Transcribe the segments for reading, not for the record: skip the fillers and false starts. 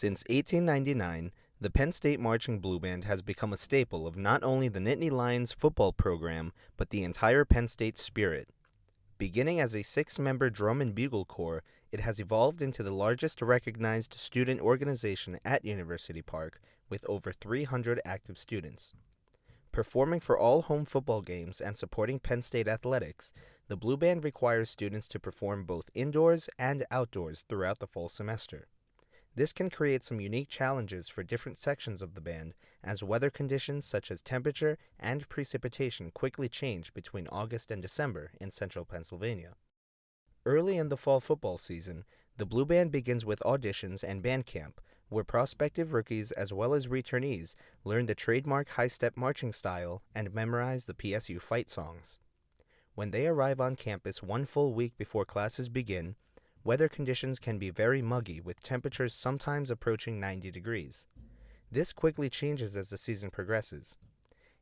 Since 1899, the Penn State Marching Blue Band has become a staple of not only the Nittany Lions football program, but the entire Penn State spirit. Beginning as a six-member drum and bugle corps, it has evolved into the largest recognized student organization at University Park, with over 300 active students. Performing for all home football games and supporting Penn State athletics, the Blue Band requires students to perform both indoors and outdoors throughout the fall semester. This can create some unique challenges for different sections of the band, as weather conditions such as temperature and precipitation quickly change between August and December in central Pennsylvania. Early in the fall football season, the Blue Band begins with auditions and band camp, where prospective rookies as well as returnees learn the trademark high-step marching style and memorize the PSU fight songs. When they arrive on campus one full week before classes begin, weather conditions can be very muggy, with temperatures sometimes approaching 90 degrees. This quickly changes as the season progresses.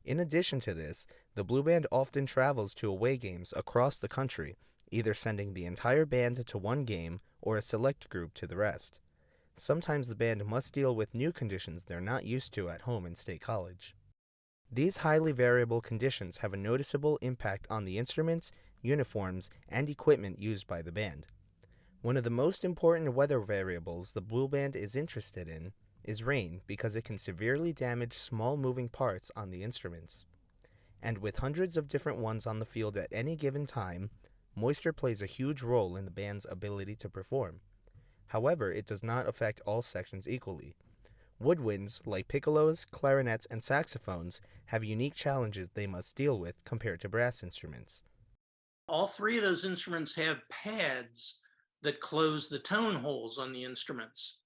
In addition to this, the Blue Band often travels to away games across the country, either sending the entire band to one game or a select group to the rest. Sometimes the band must deal with new conditions they're not used to at home in State College. These highly variable conditions have a noticeable impact on the instruments, uniforms, and equipment used by the band. One of the most important weather variables the Blue Band is interested in is rain, because it can severely damage small moving parts on the instruments. And with hundreds of different ones on the field at any given time, moisture plays a huge role in the band's ability to perform. However, it does not affect all sections equally. Woodwinds, like piccolos, clarinets, and saxophones, have unique challenges they must deal with compared to brass instruments. All three of those instruments have pads that close the tone holes on the instruments.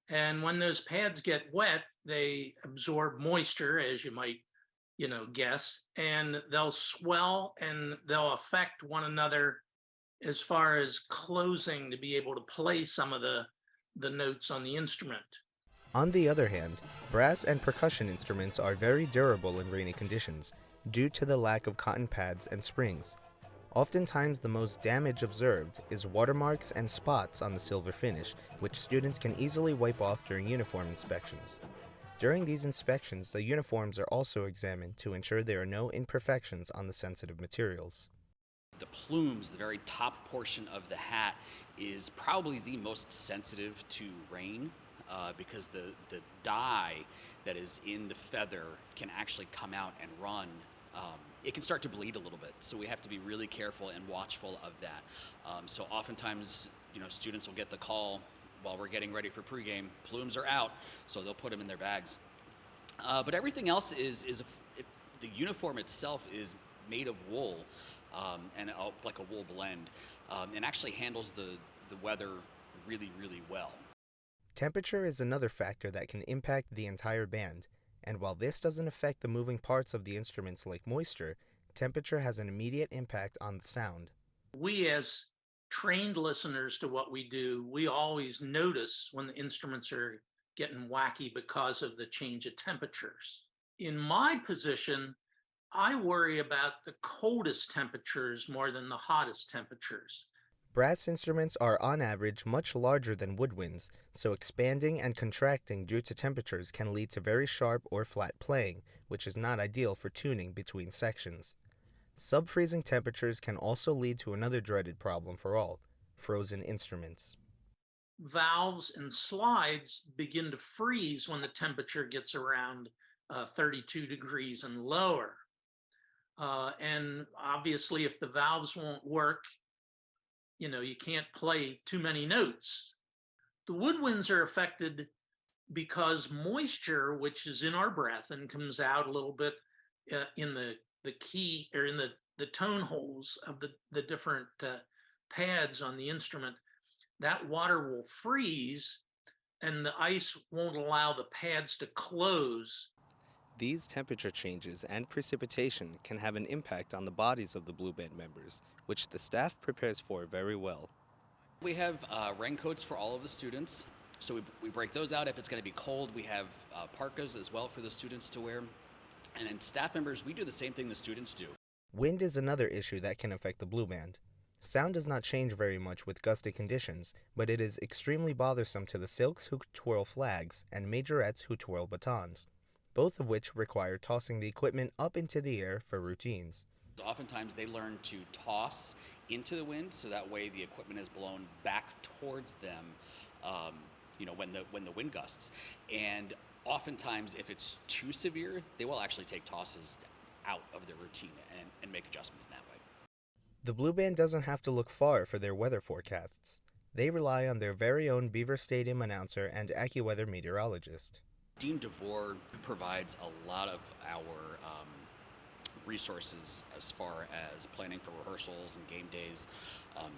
And when those pads get wet, they absorb moisture, as you might, guess, and they'll swell and they'll affect one another as far as closing to be able to play some of the notes on the instrument. On the other hand, brass and percussion instruments are very durable in rainy conditions, due to the lack of cotton pads and springs. Oftentimes the most damage observed is watermarks and spots on the silver finish, which students can easily wipe off during uniform inspections. During these inspections, the uniforms are also examined to ensure there are no imperfections on the sensitive materials. The plumes, the very top portion of the hat, is probably the most sensitive to rain because the dye that is in the feather can actually come out and run. It can start to bleed a little bit, so we have to be really careful and watchful of that. So oftentimes, students will get the call while we're getting ready for pregame, plumes are out, so they'll put them in their bags. But everything else the uniform itself is made of wool, and like a wool blend, and actually handles the weather really, really well. Temperature is another factor that can impact the entire band, and while this doesn't affect the moving parts of the instruments like moisture, temperature has an immediate impact on the sound. We, as trained listeners to what we do, we always notice when the instruments are getting wacky because of the change of temperatures. In my position, I worry about the coldest temperatures more than the hottest temperatures. Brass instruments are on average much larger than woodwinds, so expanding and contracting due to temperatures can lead to very sharp or flat playing, which is not ideal for tuning between sections. Sub-freezing temperatures can also lead to another dreaded problem for all: frozen instruments. Valves and slides begin to freeze when the temperature gets around 32 degrees and lower. And obviously, if the valves won't work, you can't play too many notes. The woodwinds are affected because moisture, which is in our breath and comes out a little bit in the key or in the tone holes of the different pads on the instrument, that water will freeze and the ice won't allow the pads to close. These temperature changes and precipitation can have an impact on the bodies of the Blue Band members, which the staff prepares for very well. We have raincoats for all of the students, so we break those out if it's going to be cold. We have parkas as well for the students to wear. And then staff members, we do the same thing the students do. Wind is another issue that can affect the Blue Band. Sound does not change very much with gusty conditions, but it is extremely bothersome to the silks who twirl flags and majorettes who twirl batons, both of which require tossing the equipment up into the air for routines. Oftentimes they learn to toss into the wind, so that way the equipment is blown back towards them, when the wind gusts. And oftentimes, if it's too severe, they will actually take tosses out of their routine and make adjustments in that way. The Blue Band doesn't have to look far for their weather forecasts. They rely on their very own Beaver Stadium announcer and AccuWeather meteorologist. Dean DeVore provides a lot of our resources as far as planning for rehearsals and game days.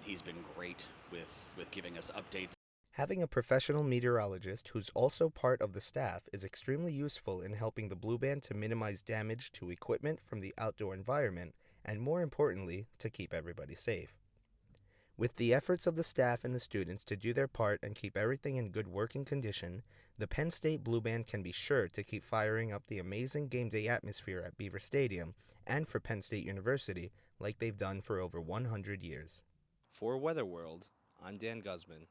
He's been great with giving us updates. Having a professional meteorologist who's also part of the staff is extremely useful in helping the Blue Band to minimize damage to equipment from the outdoor environment, and more importantly, to keep everybody safe. With the efforts of the staff and the students to do their part and keep everything in good working condition, the Penn State Blue Band can be sure to keep firing up the amazing game day atmosphere at Beaver Stadium and for Penn State University like they've done for over 100 years. For Weather World, I'm Dan Guzman.